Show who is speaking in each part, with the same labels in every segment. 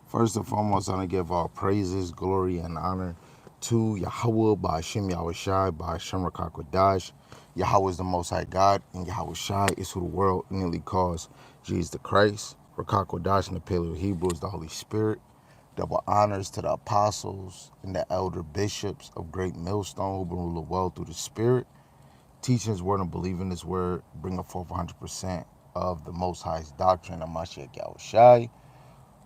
Speaker 1: First and foremost, I want to give all praises, glory, and honor to Yahweh by Hashem Yahweh Shai by Hashem Rakakwadash. Yahweh is the Most High God, and Yahweh Shai is who the world innately calls Jesus the Christ. Rakakwadash in the Paleo Hebrew is the Holy Spirit. Double honors to the apostles and the elder bishops of Great Millstone who been ruling well through the Spirit. Teaching His word and believing His word, bringing forth 100% of the Most High's doctrine of Mashiach Yahweh Shai.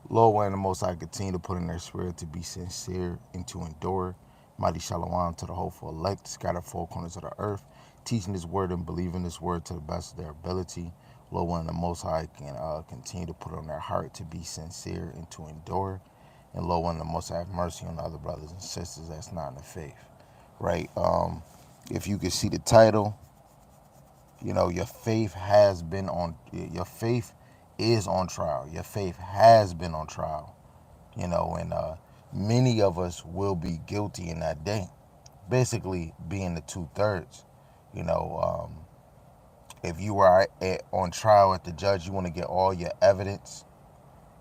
Speaker 1: Lord, and the Most High continue to put in their spirit to be sincere and to endure. Mighty Shalom to the hopeful elect, scattered four corners of the earth, teaching His word and believing His word to the best of their ability. Lord, and the Most High can continue to put on their heart to be sincere and to endure. And Lord, and the Most High have mercy on the other brothers and sisters that's not in the faith. Right? If you can see the title, your faith has been on, your faith is on trial. Your faith has been on trial, and many of us will be guilty in that day, basically being the 2/3. You know, if you are on trial at the judge, you want to get all your evidence.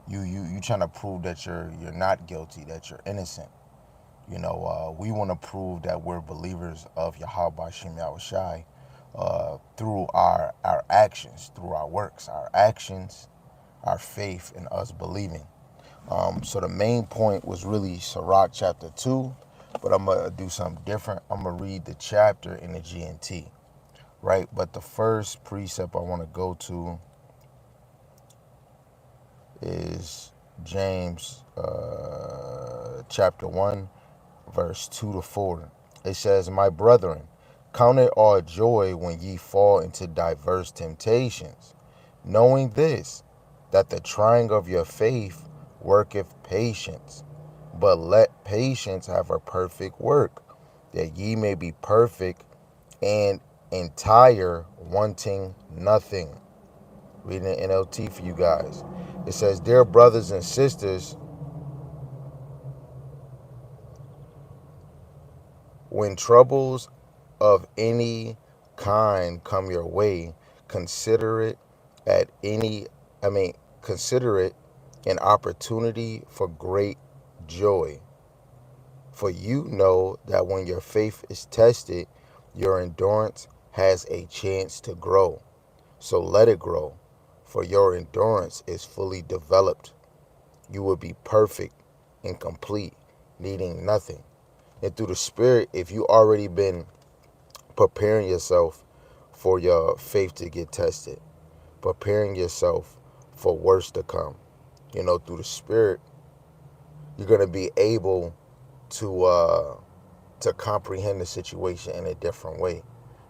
Speaker 1: You trying to prove that you're not guilty, that you're innocent. We want to prove that we're believers of Yahweh Shem Yahushai through our actions, through our works, our actions, our faith, and us believing. So the main point was really Sirach chapter 2, but I'm going to do something different. I'm going to read the chapter in the GNT, right? But the first precept I want to go to is James chapter 1, verse 2 to 4. It says, "My brethren, count it all joy when ye fall into diverse temptations, knowing this, that the trying of your faith worketh patience. But let patience have a perfect work, that ye may be perfect and entire, wanting nothing." Reading the NLT for you guys. It says, "Dear brothers and sisters, when troubles of any kind come your way, consider it at any, consider it an opportunity for great joy. For you know that when your faith is tested, your endurance has a chance to grow. So let it grow, for your endurance is fully developed. You will be perfect and complete, needing nothing." And through the Spirit, if you already been preparing yourself for your faith to get tested, preparing yourself for worse to come, through the Spirit, you're going to be able to comprehend the situation in a different way.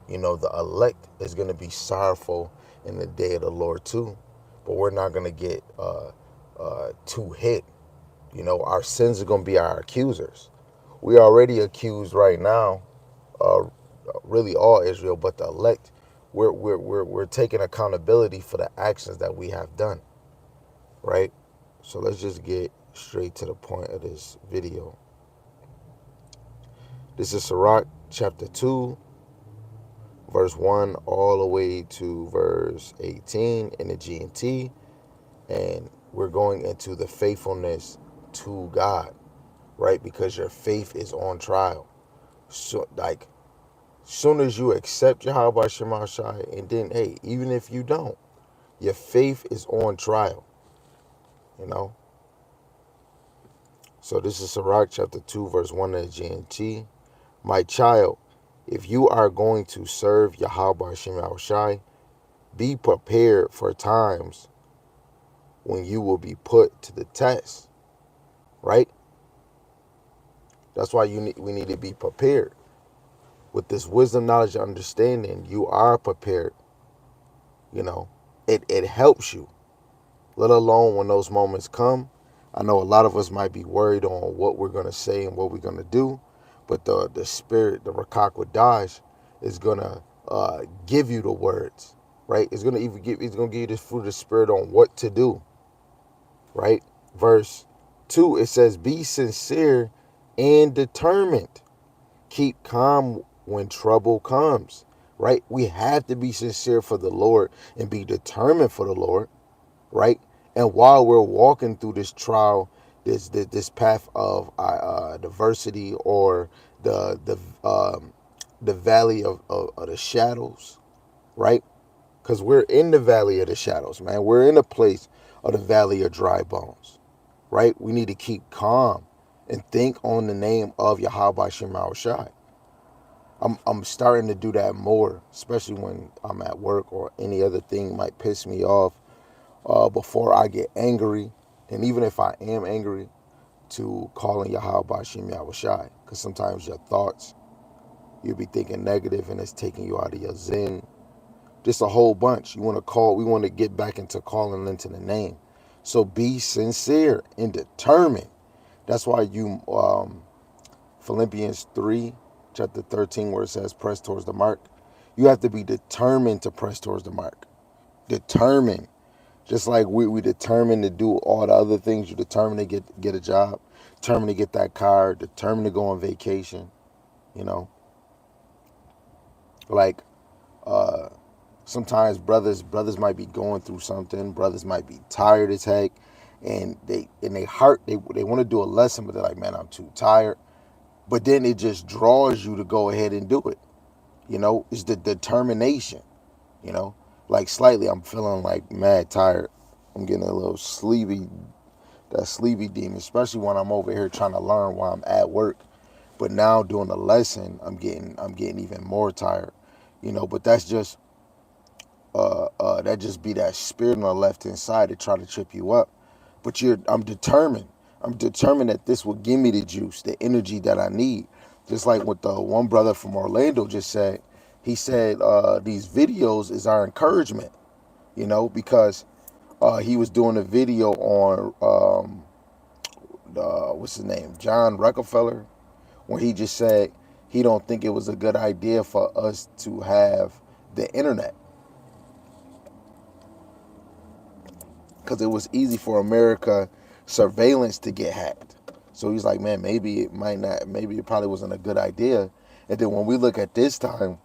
Speaker 1: The elect is going to be sorrowful in the day of the Lord too, but we're not going to get too hit. Our sins are going to be our accusers. We already accused right now, uh, really all Israel, but the elect, we're taking accountability for the actions that we have done, right? So let's just get straight to the point of this video. This is Sirach chapter 2, verse 1 all the way to verse 18 in the GNT, and we're going into the faithfulness to God, right? Because your faith is on trial. So, like, soon as you accept Yahweh Shema Shai, and then, hey, even if you don't, your faith is on trial, you know? So this is Sirach chapter 2, verse 1 of the GNT. "My child, if you are going to serve Yahweh Shema Shai, be prepared for times when you will be put to the test," right? That's why we need to be prepared. With this wisdom, knowledge, and understanding, you are prepared. It helps you, let alone when those moments come. I know a lot of us might be worried on what we're going to say and what we're going to do, but the Spirit, the Rakak Wadash, is going to give you the words, right? It's going to it's going to give you the fruit of the Spirit on what to do, right? Verse 2, it says, "Be sincere and determined. Keep calm when trouble comes," right? We have to be sincere for the Lord and be determined for the Lord, right? And while we're walking through this trial, this path of diversity, or the valley of the shadows, right? Because we're in the valley of the shadows, man. We're in a place of the valley of dry bones, right? We need to keep calm and think on the name of Yahweh Shema Shai. I'm starting to do that more, especially when I'm at work or any other thing might piss me off. Before I get angry, and even if I am angry, to calling Yahweh Bashim Yahushai. Because sometimes your thoughts, you'll be thinking negative and it's taking you out of your zen. Just a whole bunch. We want to get back into calling into the name. So be sincere and determined. That's why Philippians 3, chapter 13, where it says press towards the mark. You have to be determined to press towards the mark. Determined. Just like we determined to do all the other things. You're determined to get a job, determined to get that car, determined to go on vacation. You know, like sometimes brothers might be going through something. Brothers might be tired as heck, and they heart they want to do a lesson, but they're like, man, I'm too tired. But then it just draws you to go ahead and do it. You know, it's the determination. You know, like slightly, I'm feeling like mad tired. I'm getting a little sleepy. That sleepy demon, especially when I'm over here trying to learn while I'm at work. But now doing the lesson, I'm getting even more tired, you know. But that's just that just be that spirit on the left hand side to try to trip you up. But I'm determined. I'm determined that this will give me the juice, the energy that I need. Just like what the one brother from Orlando just said. He said these videos is our encouragement, you know, because he was doing a video on what's his name, John Rockefeller, when he just said he don't think it was a good idea for us to have the internet because it was easy for America surveillance to get hacked. So he's like, man, maybe it probably wasn't a good idea. And then when we look at this time,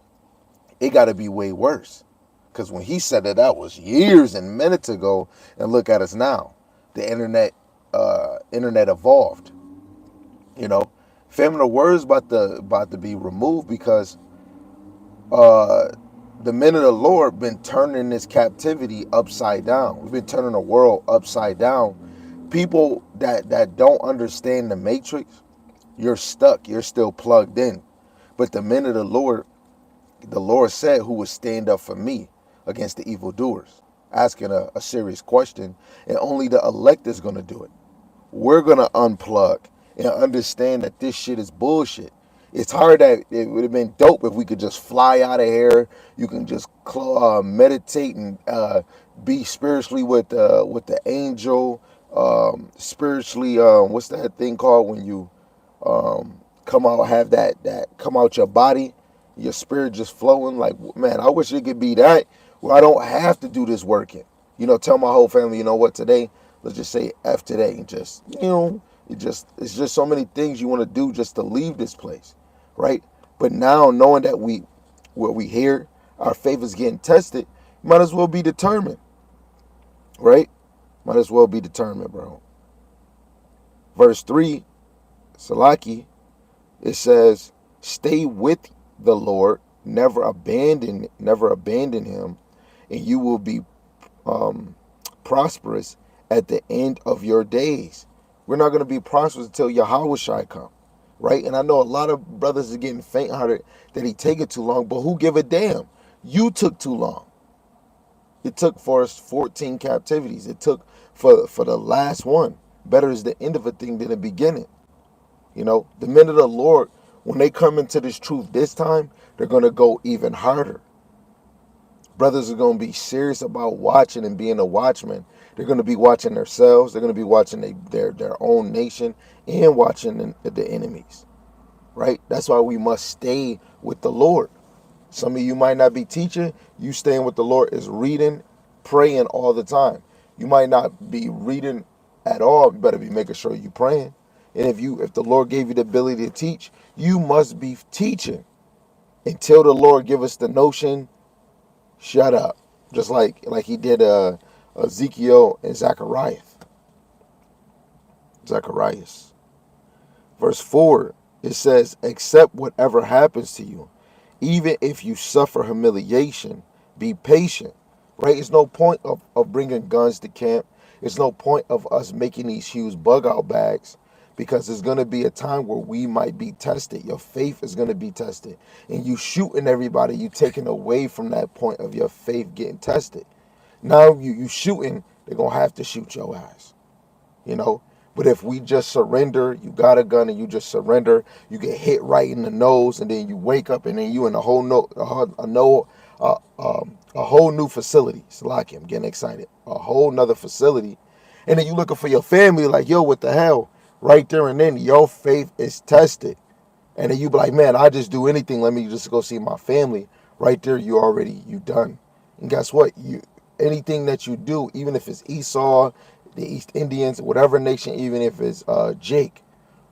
Speaker 1: it got to be way worse. Because when he said that was years and minutes ago, and look at us now. The internet evolved. You know, feminine words about to be removed because uh, the men of the Lord been turning this captivity upside down. We've been turning the world upside down. People that don't understand the matrix, you're stuck. You're still plugged in. But the men of the Lord said, who would stand up for me against the evildoers, asking a serious question, and only the elect is going to do it. We're going to unplug and understand that this shit is bullshit. It's hard that it would have been dope if we could just fly out of here. You can just meditate and be spiritually with the angel. Spiritually, what's that thing called when you come out, have that come out your body, your spirit just flowing? Like, man, I wish it could be that where I don't have to do this working. You know, tell my whole family, you know what, today, let's just say F today, and just, you know, it's just so many things you want to do just to leave this place, right? But now knowing that what we hear, our faith is getting tested, might as well be determined, right? Might as well be determined, bro. Verse 3, Salaki, it says, stay with the Lord, never abandon him, and you will be prosperous at the end of your days. We're not going to be prosperous until Yahweh Shai come, right? And I know a lot of brothers are getting faint-hearted that he take it too long, but who give a damn? You took too long. It took for us 14 captivities. It took for the last one. Better is the end of a thing than the beginning. You know, the men of the Lord, when they come into this truth this time, they're going to go even harder. Brothers are going to be serious about watching and being a watchman. They're going to be watching themselves. They're going to be watching their own nation and watching the enemies, right? That's why we must stay with the Lord. Some of you might not be teaching. You staying with the Lord is reading, praying all the time. You might not be reading at all. You better be making sure you're praying. And if the Lord gave you the ability to teach, you must be teaching until the Lord give us the notion, shut up. Just like he did Ezekiel and Zachariah. Zacharias. Verse 4, it says, accept whatever happens to you. Even if you suffer humiliation, be patient. Right? It's no point of bringing guns to camp. It's no point of us making these huge bug out bags, because there's going to be a time where we might be tested. Your faith is going to be tested. And you shooting everybody, you taking away from that point of your faith getting tested. Now you shooting, they're going to have to shoot your ass. You know? But if we just surrender, you got a gun and you just surrender, you get hit right in the nose, and then you wake up and then you in a whole a whole new facility. It's like I'm getting excited. A whole nother facility. And then you looking for your family like, yo, what the hell? Right there and then your faith is tested. And then you be like, man, I just do anything. Let me just go see my family. Right there, you done. And guess what? Anything that you do, even if it's Esau, the East Indians, whatever nation, even if it's Jake,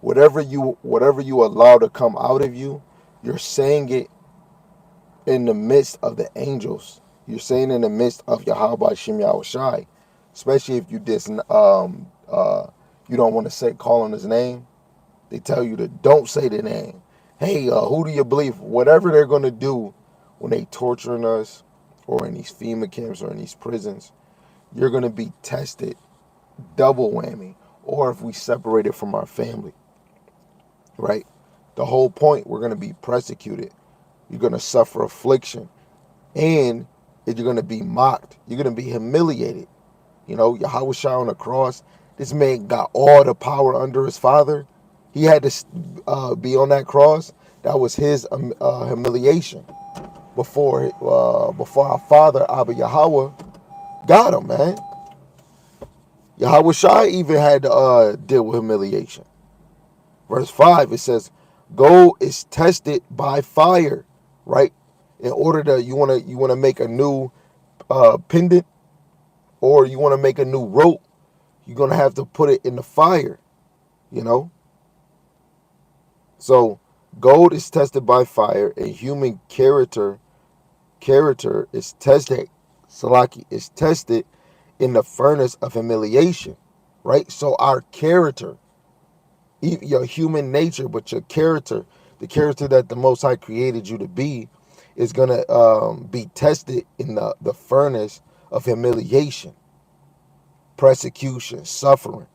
Speaker 1: whatever you allow to come out of you, you're saying it in the midst of the angels. You're saying in the midst of Yahweh Shem Yahushai, especially if you you don't want to call on his name. They tell you to don't say the name. Hey, who do you believe? Whatever they're gonna do when they torturing us, or in these FEMA camps, or in these prisons, you're gonna be tested double whammy. Or if we separate it from our family, right? The whole point, we're gonna be persecuted. You're gonna suffer affliction, and you're gonna be mocked. You're gonna be humiliated. You know, Yahweh Shai on the cross. This man got all the power under his father. He had to be on that cross. That was his humiliation before our father Abba Yahweh got him, man. Yahweh Shai even had to deal with humiliation. Verse 5, it says, gold is tested by fire, right? In order to, you wanna make a new pendant, or you want to make a new rope, you're gonna have to put it in the fire, you know. So gold is tested by fire, and human character is tested. Salaki is tested in the furnace of humiliation, right? So our character, your human nature, but your character, the character that the Most High created you to be, is gonna be tested in the furnace of humiliation, persecution, suffering,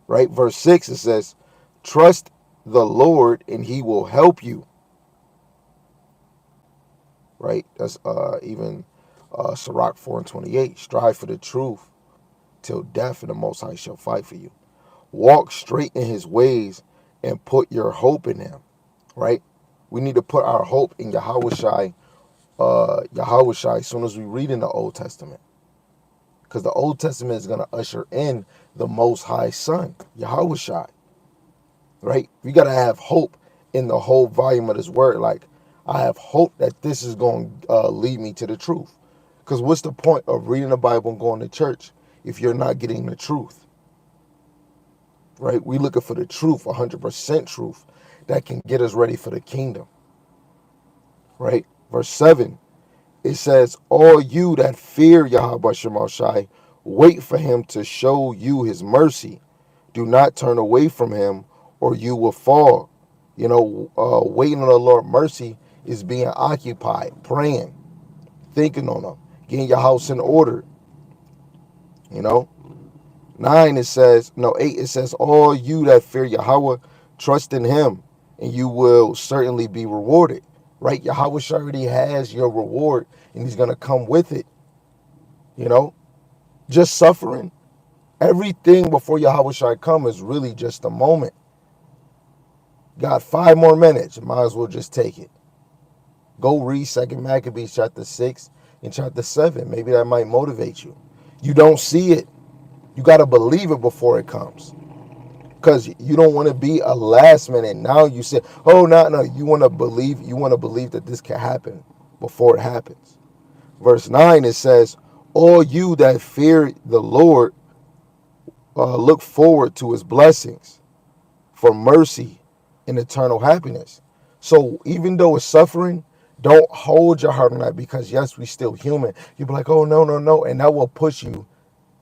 Speaker 1: right? Verse 6, it says, trust the Lord and he will help you, right? That's even Sirach 4:28. Strive for the truth till death, and the Most High shall fight for you. Walk straight in his ways and put your hope in him, right? We need to put our hope in Yahweh Shai as soon as we read in the Old Testament. Because the Old Testament is going to usher in the Most High Son, Yahweh Shai, right? We got to have hope in the whole volume of this word. Like, I have hope that this is going to lead me to the truth. Because what's the point of reading the Bible and going to church if you're not getting the truth, right? We looking for the truth, 100% truth, that can get us ready for the kingdom, right? Verse 7. It says, all you that fear Yahweh Shema Shai, wait for him to show you his mercy. Do not turn away from him, or you will fall. You know, waiting on the Lord's mercy is being occupied, praying, thinking on him, getting your house in order. You know, 8, it says, all you that fear Yahweh, trust in him, and you will certainly be rewarded. Right? Yahweh already has your reward, and he's going to come with it. You know, just suffering. Everything before Yahweh shall come is really just a moment. Got 5 more minutes. Might as well just take it. Go read 2 Maccabees chapter 6 and chapter 7. Maybe that might motivate you. You don't see it. You got to believe it before it comes. Because you don't want to be a last minute. Now you say, oh, no. You want to believe that this can happen before it happens. Verse 9, it says, all you that fear the Lord, look forward to his blessings for mercy and eternal happiness. So even though it's suffering, don't hold your heart on that, because yes, we still human. You'll be like, oh, no. And that will push you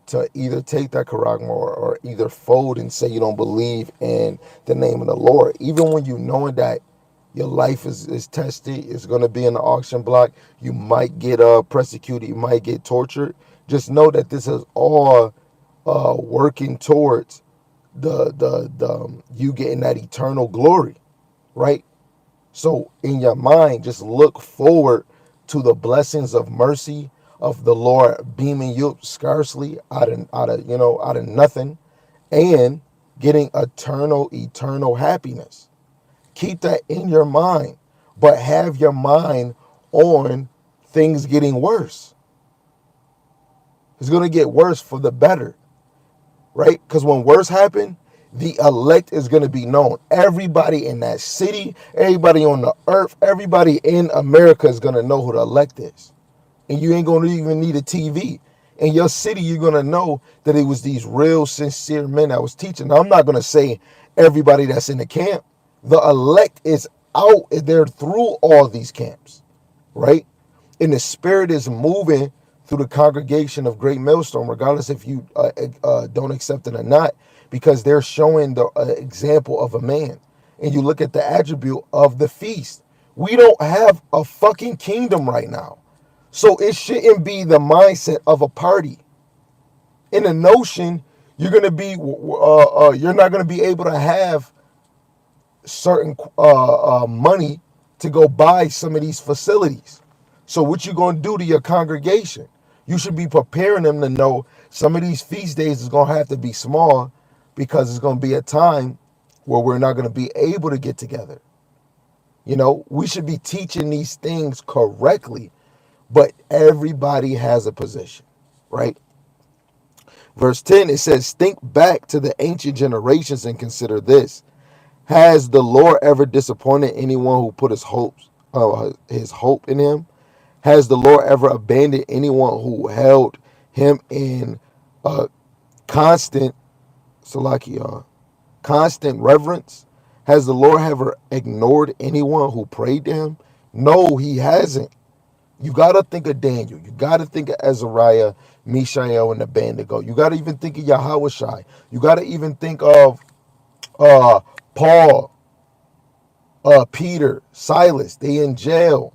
Speaker 1: to either take that charagma or either fold and say you don't believe in the name of the Lord. Even when you knowing that your life is tested, it's going to be in the auction block, you might get persecuted, you might get tortured. Just know that this is all working towards the you getting that eternal glory, right? So in your mind, just look forward to the blessings of mercy of the Lord beaming you up scarcely out of nothing, and getting eternal happiness. Keep that in your mind, but have your mind on things getting worse. It's gonna get worse for the better, right? Because when worse happen, the elect is going to be known. Everybody in that city, everybody on the earth, everybody in America is going to know who the elect is. And you ain't going to even need a TV. In your city, you're going to know that it was these real sincere men that was teaching. Now, I'm not going to say everybody that's in the camp. The elect is out there through all these camps, right? And the spirit is moving through the congregation of Great Millstone, regardless if you don't accept it or not, because they're showing the example of a man. And you look at the attribute of the feast. We don't have a fucking kingdom right now. So it shouldn't be the mindset of a party. In the notion, you're gonna be, you're not gonna be able to have certain money to go buy some of these facilities. So what you gonna do to your congregation? You should be preparing them to know some of these feast days is gonna have to be small, because it's gonna be a time where we're not gonna be able to get together. We should be teaching these things correctly, but everybody has a position, right? Verse 10, it says, think back to the ancient generations and consider this. Has the Lord ever disappointed anyone who put his hope in him? Has the Lord ever abandoned anyone who held him in constant constant reverence? Has the Lord ever ignored anyone who prayed to him? No, he hasn't. You got to think of Daniel. You got to think of Azariah, Mishael, and Abednego. You got to even think of Yahushua. You got to even think of Paul, Peter, Silas. They in jail.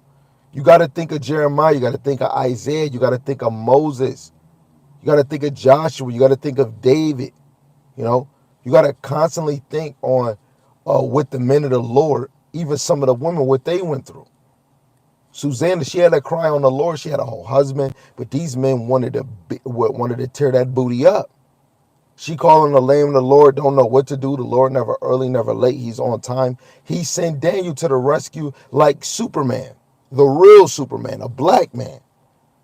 Speaker 1: You got to think of Jeremiah. You got to think of Isaiah. You got to think of Moses. You got to think of Joshua. You got to think of David. You got to constantly think on with the men of the Lord, even some of the women, what they went through. Susanna, she had to cry on the Lord. She had a whole husband, but these men wanted to tear that booty up. She calling the name of the Lord, don't know what to do. The Lord never early, never late. He's on time. He sent Daniel to the rescue like Superman, the real Superman, a black man,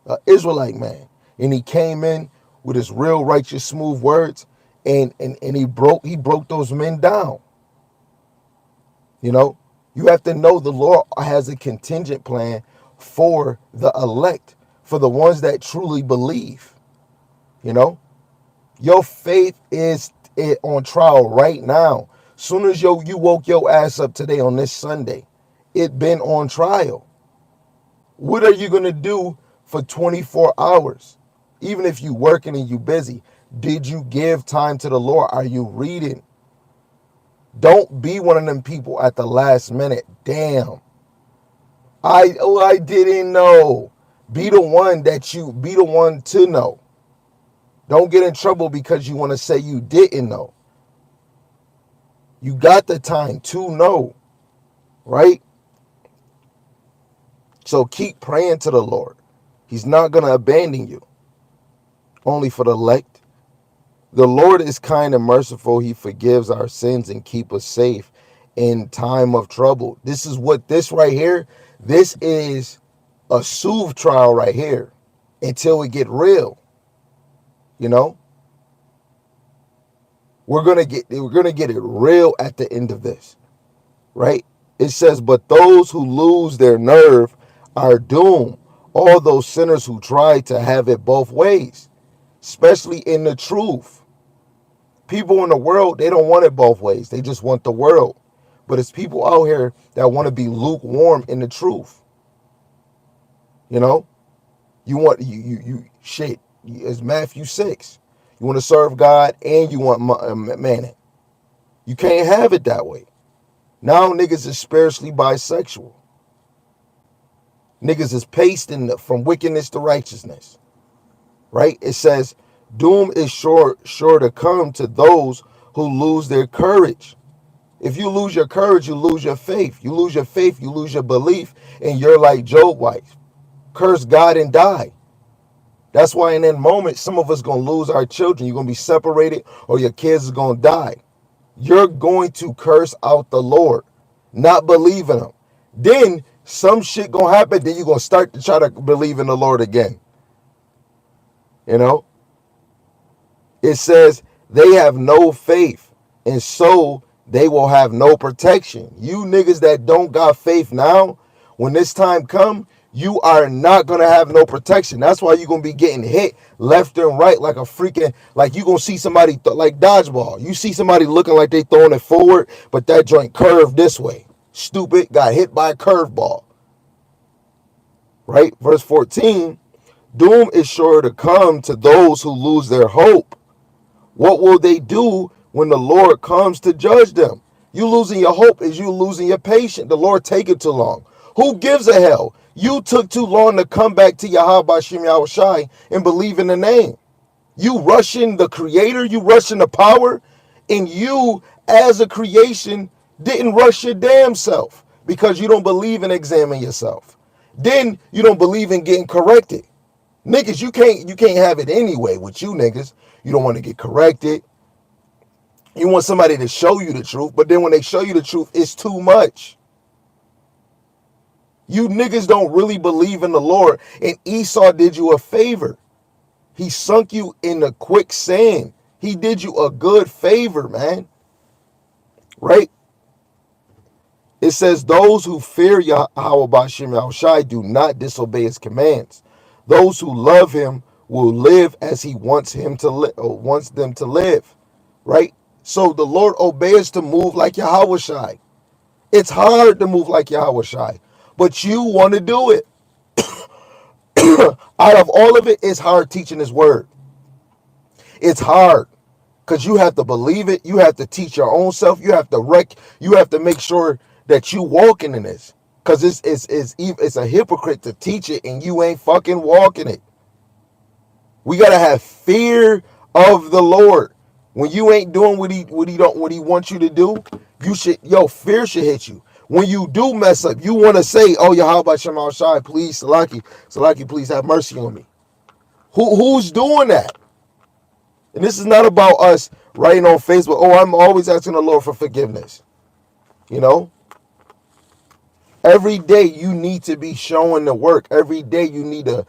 Speaker 1: an Israelite man. And he came in with his real righteous, smooth words, and he broke those men down. You have to know the Lord has a contingent plan for the elect, for the ones that truly believe. Your faith is on trial right now. Soon as you woke your ass up today on this Sunday, it been on trial. What are you going to do for 24 hours? Even if you working and you busy, did you give time to the Lord? Are you reading? Don't be one of them people at the last minute. Damn. I didn't know. Be the one to know. Don't get in trouble because you want to say you didn't know. You got the time to know, right? So keep praying to the Lord. He's not going to abandon you. Only for the elect. The Lord is kind and merciful. He forgives our sins and keep us safe in time of trouble. This right here, this is a soothe trial right here until we get real. We're gonna get it real at the end of this, right? It says, but those who lose their nerve are doomed. All those sinners who try to have it both ways, especially in the truth. People in the world, they don't want it both ways. They just want the world. But it's people out here that want to be lukewarm in the truth. You want you shit. It's Matthew 6. You want to serve God and you want money. You can't have it that way. Now niggas is spiritually bisexual. Niggas is pasting from wickedness to righteousness. Right? It says, doom is sure to come to those who lose their courage. If you lose your courage, you lose your faith. You lose your faith, you lose your belief, and you're like Job's wife. Curse God and die. That's why in that moment, some of us going to lose our children. You're going to be separated or your kids is going to die. You're going to curse out the Lord, not believe in him. Then some shit going to happen. Then you're going to start to try to believe in the Lord again. You know? It says they have no faith, and so they will have no protection. You niggas that don't got faith now, when this time come, you are not going to have no protection. That's why you're going to be getting hit left and right like a freaking, like you going to see somebody, like dodgeball. You see somebody looking like they throwing it forward, but that joint curved this way. Stupid, got hit by a curveball. Right? Verse 14, doom is sure to come to those who lose their hope. What will they do when the Lord comes to judge them? You losing your hope is you losing your patience. The Lord taking too long. Who gives a hell? You took too long to come back to Yahweh Bashim Yahushai and believe in the name. You rushing the creator, you rushing the power, and you as a creation didn't rush your damn self because you don't believe in examining yourself. Then you don't believe in getting corrected. Niggas, you can't have it anyway with you niggas. You don't want to get corrected. You want somebody to show you the truth, but then when they show you the truth, it's too much. You niggas don't really believe in the Lord, and Esau did you a favor. He sunk you in the quicksand. He did you a good favor, man. Right? It says, those who fear Yahweh Bashim Yahushai do not disobey his commands. Those who love him will live as he wants them to live. Right? So the Lord obeys to move like Yahushai. It's hard to move like Yahushai, but you want to do it. Out of all of it, it's hard teaching his word. It's hard because you have to believe it. You have to teach your own self. You have to make sure that you walking in this, because it's a hypocrite to teach it and you ain't fucking walking it. We gotta have fear of the Lord. When you ain't doing what he wants you to do, fear should hit you. When you do mess up, you want to say, "Oh, Yahweh Shema Shai, please, Salaki, please have mercy on me." Who's doing that? And this is not about us writing on Facebook, "Oh, I'm always asking the Lord for forgiveness." You know, every day you need to be showing the work. Every day you need to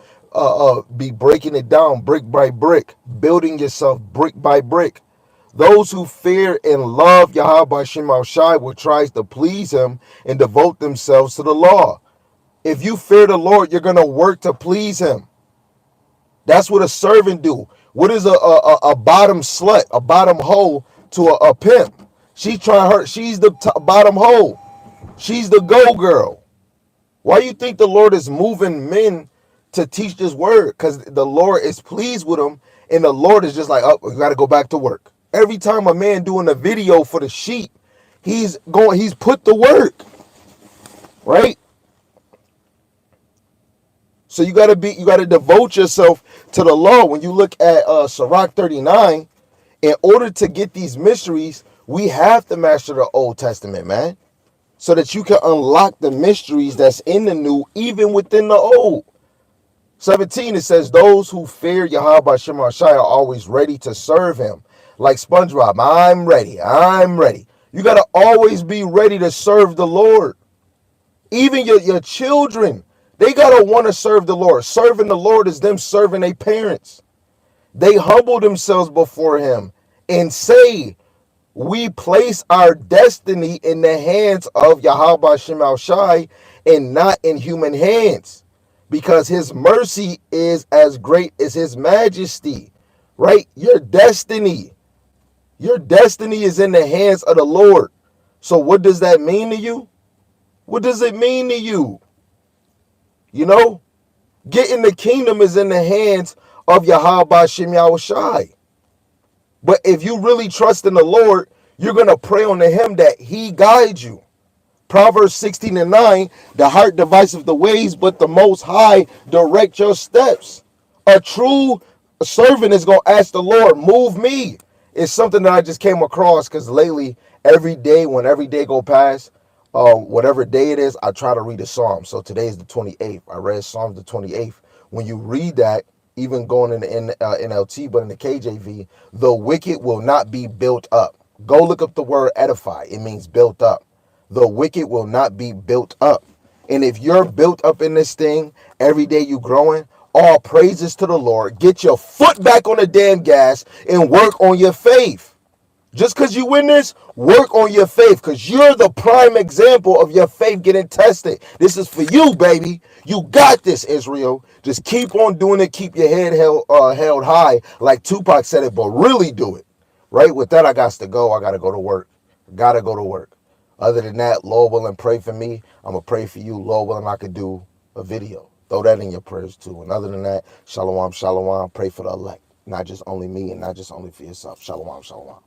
Speaker 1: be breaking it down brick by brick, building yourself brick by brick. Those who fear and love Yahweh Shema Shai will try to please him and devote themselves to the law. If you fear the Lord, you're going to work to please him. That's what a servant do. What is a bottom slut, a bottom hoe to a pimp? She's the bottom hoe. She's the go girl. Why you think the Lord is moving men to teach this word? Because the Lord is pleased with them, and the Lord is just like, oh, we got to go back to work. Every time a man doing a video for the sheep, he's put the work, right? So you got to devote yourself to the law. When you look at Sirach 39, in order to get these mysteries, we have to master the Old Testament, man, so that you can unlock the mysteries that's in the new, even within the old. 17, it says, those who fear Yahweh Shema Shai are always ready to serve him. Like SpongeBob, I'm ready. You got to always be ready to serve the Lord. Even your children, they got to want to serve the Lord. Serving the Lord is them serving their parents. They humble themselves before him and say, we place our destiny in the hands of Yahweh Shema Shai and not in human hands, because his mercy is as great as his majesty. Right? Your destiny is in the hands of the Lord. So what does that mean to you? What does it mean to you? You know, getting the kingdom is in the hands of Yahweh Shem Yahushai. But if you really trust in the Lord, you're going to pray unto him that he guides you. Proverbs 16:9, the heart deviseth the ways, but the Most High direct your steps. A true servant is going to ask the Lord, move me. It's something that I just came across because lately, every day, when every day go past, whatever day it is, I try to read a psalm. So today is the 28th. I read Psalms the 28th. When you read that, even going in the NLT, but in the KJV, the wicked will not be built up. Go look up the word edify. It means built up. The wicked will not be built up. And if you're built up in this thing, every day you growing, all praises to the Lord. Get your foot back on the damn gas and work on your faith. Just because you win this, work on your faith, because you're the prime example of your faith getting tested. This is for you, baby. You got this, Israel. Just keep on doing it. Keep your head held high, like Tupac said it, but really do it. Right? With that, I got to go. I got to go to work. Got to go to work. Other than that, Lord willing, pray for me. I'm going to pray for you. Lord willing, I could do a video. Throw that in your prayers, too. And other than that, shalom, shalom. Pray for the elect. Not just only me and not just only for yourself. Shalom, shalom.